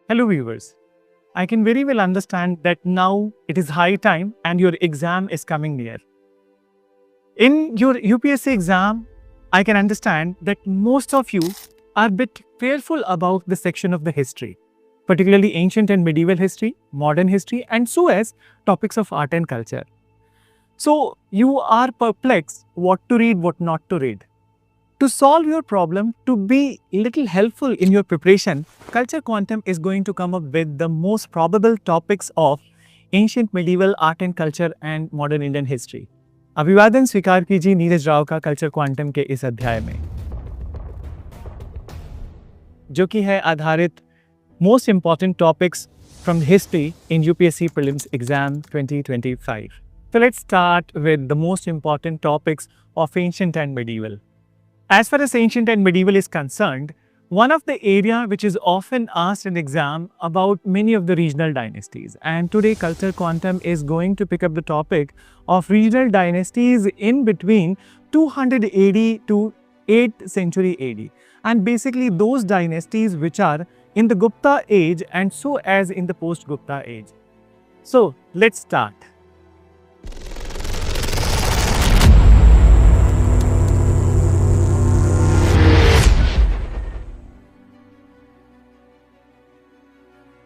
Hello viewers, I can very well understand that now it is high time and your exam is coming near. In your UPSC exam, I can understand that most of you are a bit fearful about the section of the history, particularly ancient and medieval history, modern history, and so as topics of art and culture. So you are perplexed what to read, what not to read. To solve your problem, to be little helpful in your preparation, Culture Quantum is going to come up with the most probable topics of ancient medieval art and culture and modern Indian history. अभिवादन स्वीकार कीजिए नीरज राव का culture quantum के इस अध्याय में, जो कि है आधारित most important topics from history in UPSC prelims exam 2025. So let's start with the most important topics of ancient and medieval. As far as ancient and medieval is concerned, one of the area which is often asked in exam about many of the regional dynasties, and today Culture Quantum is going to pick up the topic of regional dynasties in between 200 AD to 8th century AD, and basically those dynasties which are in the Gupta age and so as in the post-Gupta age. So let's start.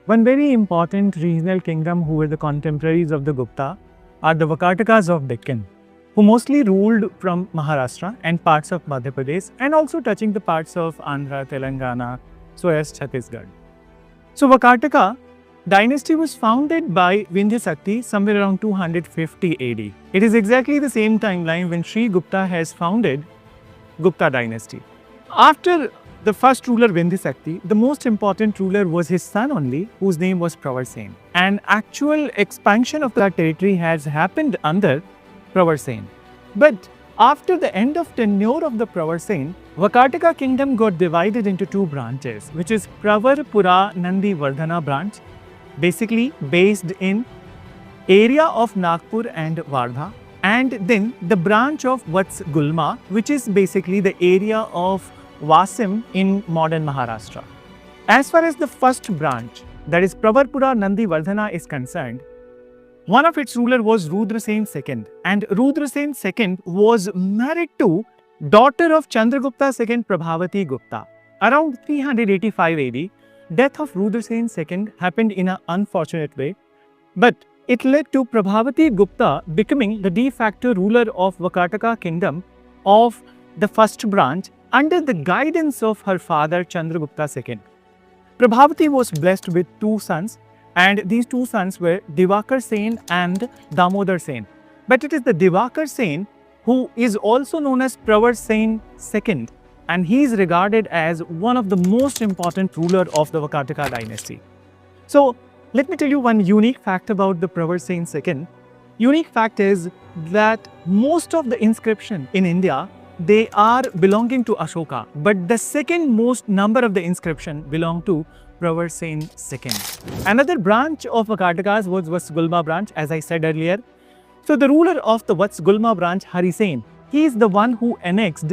One very important regional kingdom who were the contemporaries of the Gupta are the Vakatakas of Deccan, who mostly ruled from Maharashtra and parts of Madhya Pradesh and also touching the parts of Andhra, Telangana, so as Chhattisgarh. So Vakataka dynasty was founded by Vindhya Sakti somewhere around 250 AD. It is exactly the same timeline when Sri Gupta has founded Gupta dynasty. After the first ruler Vindhya Sakti, the most important ruler was his son only, whose name was Pravarsen. And actual expansion of that territory has happened under Pravarsen. But after the end of tenure of the Pravarsen, Vakataka kingdom got divided into two branches, which is Pravarpura Nandi Vardhana branch, basically based in area of Nagpur and Wardha, and then the branch of Vats Gulma, which is basically the area of Vasim in modern Maharashtra. As far as the first branch, that is Pravarpura Nandi Vardhana is concerned, one of its ruler was Rudrasen II, and Rudrasen II was married to daughter of Chandragupta II Prabhavati Gupta. Around 385 AD, death of Rudrasen II happened in an unfortunate way, but it led to Prabhavati Gupta becoming the de facto ruler of Vakataka kingdom of the first branch under the guidance of her father Chandragupta II. Prabhavati was blessed with two sons, and these two sons were Divakar Sen and Damodar Sen. But it is the Divakar Sen who is also known as Pravarsen II, and he is regarded as one of the most important ruler of the Vakataka dynasty. So let me tell you one unique fact about the Pravarsen II. Unique fact is that most of the inscription in India, they are belonging to Ashoka, but the second most number of the inscription belong to Pravarsen II. Another branch of Vakatakas was Vatsgulma branch, as I said earlier. So the ruler of the Vatsgulma branch, Harisen, he is the one who annexed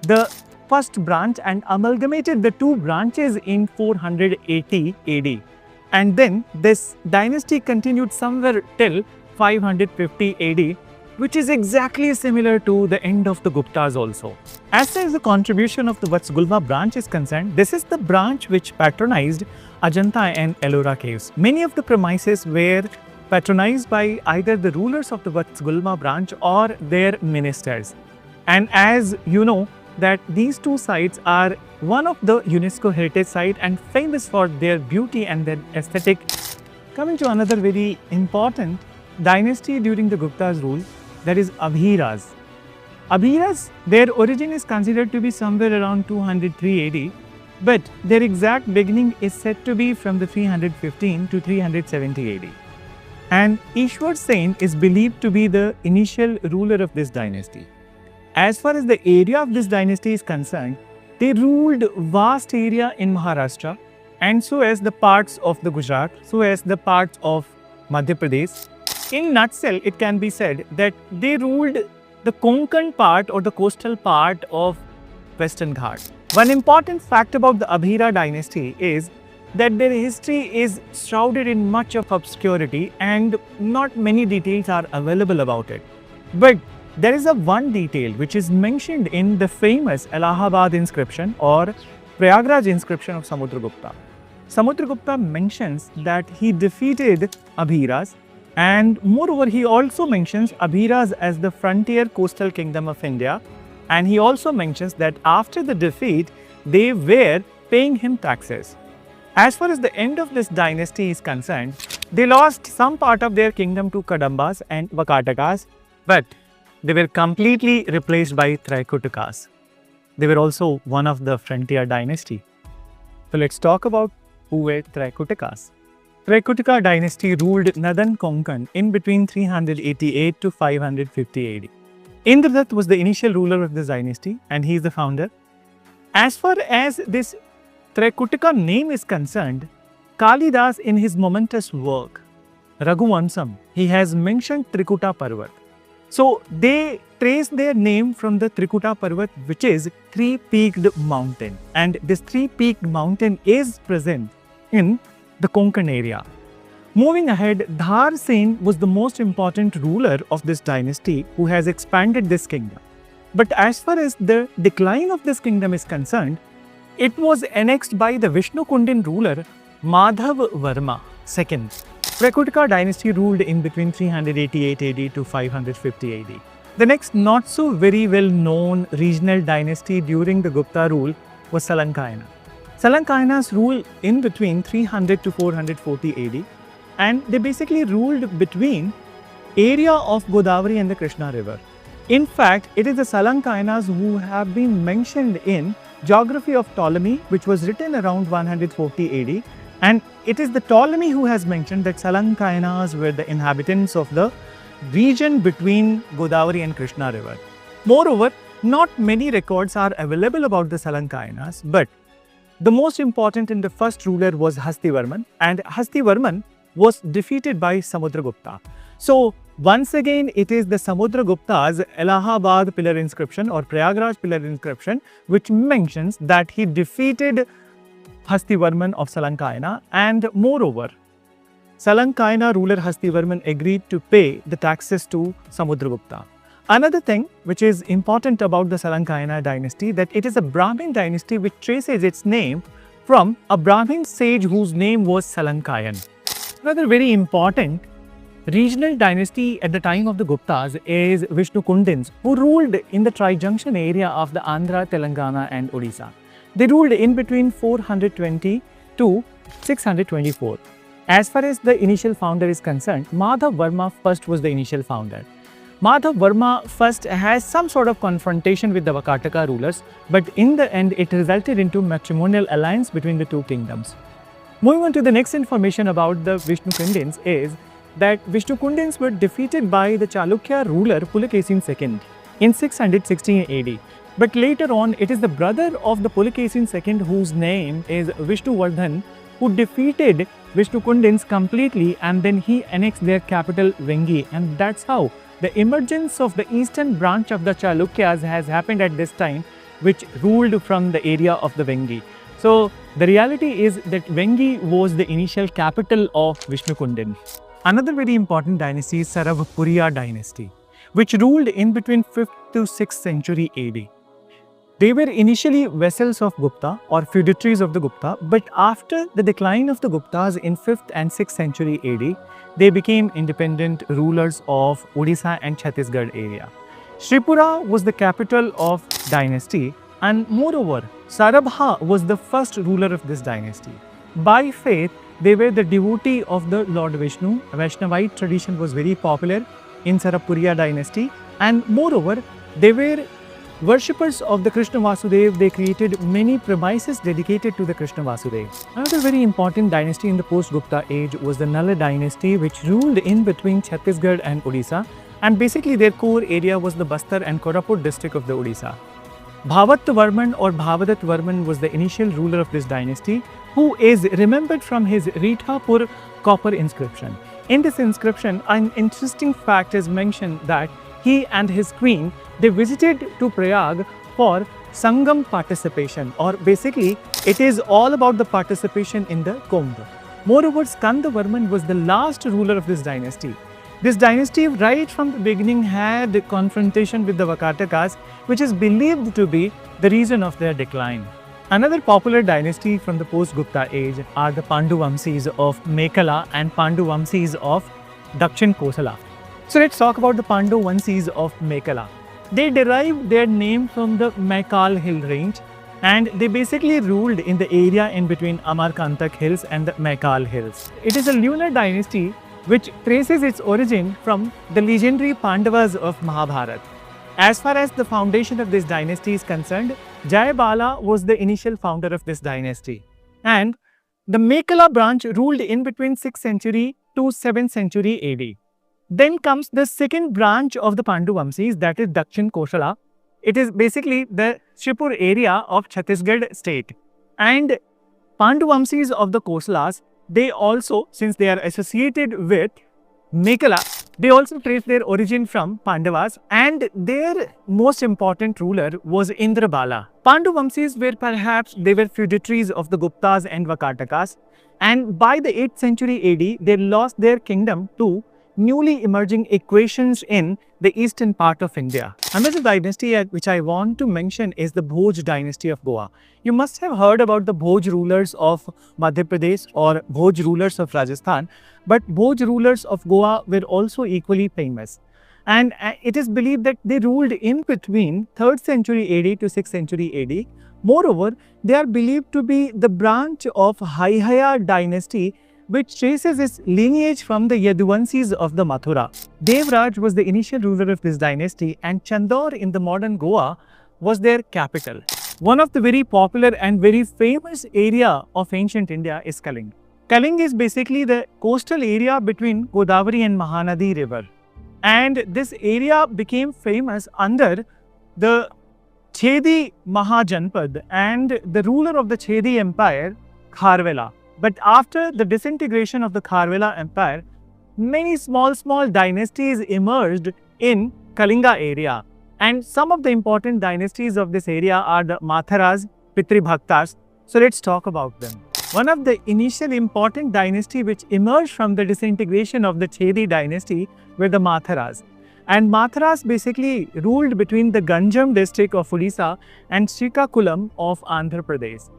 the first branch and amalgamated the two branches in 480 AD. And then this dynasty continued somewhere till 550 AD, which is exactly similar to the end of the Guptas also. As far as the contribution of the Vatsgulma branch is concerned, this is the branch which patronized Ajanta and Ellora caves. Many of the premises were patronized by either the rulers of the Vatsgulma branch or their ministers. And as you know, that these two sites are one of the UNESCO heritage site and famous for their beauty and their aesthetic. Coming to another very important dynasty during the Gupta's rule, that is Abhiras. Abhiras, their origin is considered to be somewhere around 203 AD, but their exact beginning is said to be from the 315 to 370 AD. And Ishwar Sen is believed to be the initial ruler of this dynasty. As far as the area of this dynasty is concerned, they ruled vast area in Maharashtra and so as the parts of the Gujarat, so as the parts of Madhya Pradesh. In nutshell, it can be said that they ruled the Konkan part or the coastal part of Western Ghats. One important fact about the Abhira dynasty is that their history is shrouded in much of obscurity and not many details are available about it. But there is one detail which is mentioned in the famous Allahabad inscription or Prayagraj inscription of Samudragupta. Samudragupta mentions that he defeated Abhiras, and moreover he also mentions Abhiras as the frontier coastal kingdom of India, and he also mentions that after the defeat they were paying him taxes. As far as the end of this dynasty is concerned, they lost some part of their kingdom to Kadambas and Vakatakas, but they were completely replaced by Traikutakas. They were also one of the frontier dynasty. So let's talk about who were Traikutakas. Traikutaka Dynasty ruled northern Konkan in between 388 to 550 AD. Indradat was the initial ruler of this dynasty and he is the founder. As far as this Traikutaka name is concerned, Kalidas in his momentous work, Raghuvamsam, he has mentioned Trikuta Parvat. So they trace their name from the Trikuta Parvat, which is three-peaked mountain. And this three-peaked mountain is present in the Konkan area. Moving ahead, Dhar Sen was the most important ruler of this dynasty who has expanded this kingdom. But as far as the decline of this kingdom is concerned, it was annexed by the Vishnukundina ruler Madhav Varma II. Traikutaka dynasty ruled in between 388 AD to 550 AD. The next not so very well known regional dynasty during the Gupta rule was Salankayana. Salankayanas ruled in between 300 to 440 AD, and they basically ruled between area of Godavari and the Krishna river. In fact, it is the Salankayanas who have been mentioned in Geography of Ptolemy, which was written around 140 AD, and it is the Ptolemy who has mentioned that Salankayanas were the inhabitants of the region between Godavari and Krishna river. Moreover, not many records are available about the Salankayanas, but the most important and the first ruler was Hastivarman, and Hastivarman was defeated by Samudragupta. So once again, it is the Samudragupta's Allahabad pillar inscription or Prayagraj pillar inscription which mentions that he defeated Hastivarman of Salankayana, and moreover, Salankayana ruler Hastivarman agreed to pay the taxes to Samudragupta. Another thing which is important about the Salankayana dynasty, that it is a Brahmin dynasty which traces its name from a Brahmin sage whose name was Salankayan. Another very important regional dynasty at the time of the Guptas is Vishnukundins, who ruled in the tri-junction area of the Andhra, Telangana and Odisha. They ruled in between 420 to 624. As far as the initial founder is concerned, Madhav Varma first was the initial founder. Madhav Varma first has some sort of confrontation with the Vakataka rulers, but in the end it resulted into matrimonial alliance between the two kingdoms. Moving on to the next information about the Vishnukundins is that Vishnukundins were defeated by the Chalukya ruler Pulakesin II in 616 AD. But later on, it is the brother of the Pulakesin II whose name is Vishnuvardhan who defeated Vishnukundins completely, and then he annexed their capital Vengi, and that's how the emergence of the eastern branch of the Chalukyas has happened at this time, which ruled from the area of the Vengi. So the reality is that Vengi was the initial capital of Vishnukundin. Another very important dynasty is Sharabhapuriya Dynasty, which ruled in between 5th to 6th century AD. They were initially vassals of Gupta or feudatories of the Gupta, but after the decline of the Guptas in 5th and 6th century AD, they became independent rulers of Odisha and Chhattisgarh area. Sripura was the capital of dynasty, and moreover, Sarabha was the first ruler of this dynasty. By faith, they were the devotee of the Lord Vishnu. Vaishnavite tradition was very popular in Sharabhapuriya Dynasty, and moreover, they were worshippers of the Krishna Vasudev. They created many premises dedicated to the Krishna Vasudev. Another very important dynasty in the post-Gupta age was the Nala Dynasty, which ruled in between Chhattisgarh and Odisha, and basically their core area was the Bastar and Koraput district of the Odisha. Bhavat Varman or Bhavadat Varman was the initial ruler of this dynasty, who is remembered from his Rithapur copper inscription. In this inscription, an interesting fact is mentioned that he and his queen, they visited to Prayag for Sangam participation, or basically it is all about the participation in the Kumbh. Moreover, Skandavarman was the last ruler of this dynasty. This dynasty right from the beginning had confrontation with the Vakatakas, which is believed to be the reason of their decline. Another popular dynasty from the post-Gupta age are the Panduvamshis of Mekala and Panduvamshis of Dakshin Kosala. So let's talk about the Panduvamshis of Mekala. They derived their name from the Mekal hill range, and they basically ruled in the area in between Amarkantak hills and the Mekal hills. It is a lunar dynasty which traces its origin from the legendary Pandavas of Mahabharata. As far as the foundation of this dynasty is concerned, Jayabala was the initial founder of this dynasty. And the Mekala branch ruled in between 6th century to 7th century AD. Then comes the second branch of the Panduvamshis, that is Dakshin Kosala. It is basically the Shipur area of Chhattisgarh state. And Panduvamshis of the Kosalas, they also, since they are associated with Mekala, they also trace their origin from Pandavas, and their most important ruler was Indrabala. Panduvamshis were perhaps they were feudatories of the Guptas and Vakatakas, and by the 8th century AD, they lost their kingdom to newly emerging equations in the eastern part of India. Another dynasty which I want to mention is the Bhoj dynasty of Goa. You must have heard about the Bhoj rulers of Madhya Pradesh or Bhoj rulers of Rajasthan, but Bhoj rulers of Goa were also equally famous. And it is believed that they ruled in between 3rd century AD to 6th century AD. Moreover, they are believed to be the branch of Haihaya dynasty, which traces its lineage from the Yaduvanshis of the Mathura. Devraj was the initial ruler of this dynasty, and Chandor in the modern Goa was their capital. One of the very popular and very famous area of ancient India is Kalinga. Kalinga is basically the coastal area between Godavari and Mahanadi river. And this area became famous under the Chedi Mahajanpad and the ruler of the Chedi Empire, Kharvela. But after the disintegration of the Kharvela Empire, many small dynasties emerged in Kalinga area. And some of the important dynasties of this area are the Matharas, Pitribhaktas. So let's talk about them. One of the initial important dynasty which emerged from the disintegration of the Chedi dynasty were the Matharas. And Matharas basically ruled between the Ganjam district of Odisha and Srikakulam of Andhra Pradesh.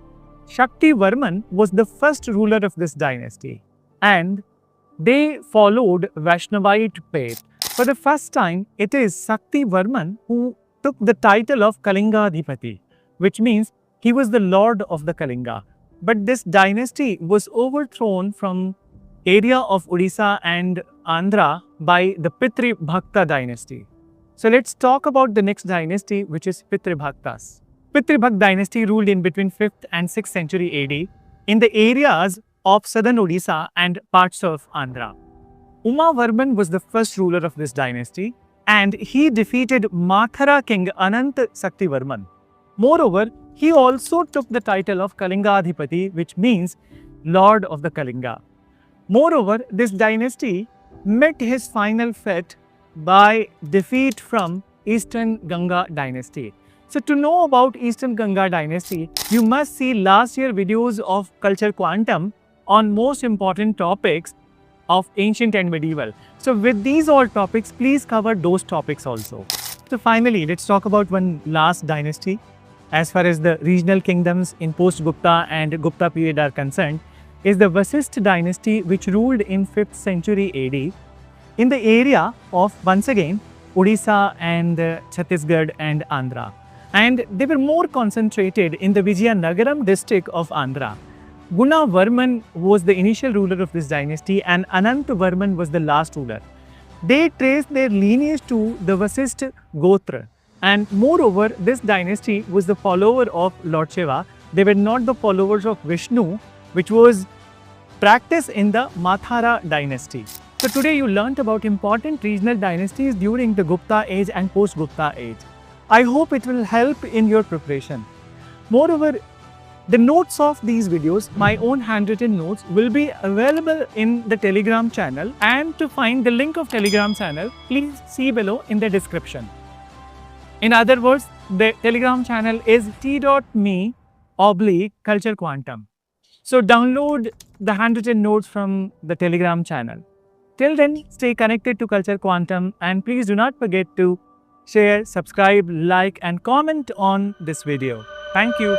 Shakti Varman was the first ruler of this dynasty, and they followed Vaishnavite faith. For the first time, it is Shakti Varman who took the title of Kalingadhipati, which means he was the lord of the Kalinga. But this dynasty was overthrown from area of Odisha and Andhra by the Pitribhakta dynasty. So let's talk about the next dynasty, which is Pitribhaktas. Pitribhakta dynasty ruled in between 5th and 6th century AD in the areas of southern Odisha and parts of Andhra. Umavarman was the first ruler of this dynasty, and he defeated Mathura king Anant Saktivarman. Moreover, he also took the title of Kalingadhipati, which means Lord of the Kalinga. Moreover, this dynasty met his final fate by defeat from Eastern Ganga dynasty. So to know about Eastern Ganga dynasty, you must see last year videos of Culture Quantum on most important topics of ancient and medieval. So with these all topics, please cover those topics also. So finally, let's talk about one last dynasty. As far as the regional kingdoms in post-Gupta and Gupta period are concerned, is the Vasishtha Dynasty, which ruled in 5th century AD in the area of, once again, Odisha and Chhattisgarh and Andhra. And they were more concentrated in the Vijayanagaram district of Andhra. Guna Varman was the initial ruler of this dynasty, and Anant Varman was the last ruler. They traced their lineage to the Vasishtha Gotra. And moreover, this dynasty was the follower of Lord Shiva. They were not the followers of Vishnu, which was practiced in the Mathara dynasty. So today you learnt about important regional dynasties during the Gupta age and post-Gupta age. I hope it will help in your preparation. Moreover, the notes of these videos, my own handwritten notes, will be available in the Telegram channel, and to find the link of Telegram channel, please see below in the description. In other words, the Telegram channel is t.me/Culture Quantum. So download the handwritten notes from the Telegram channel. Till then, stay connected to Culture Quantum and please do not forget to share, subscribe, like and comment on this video. Thank you.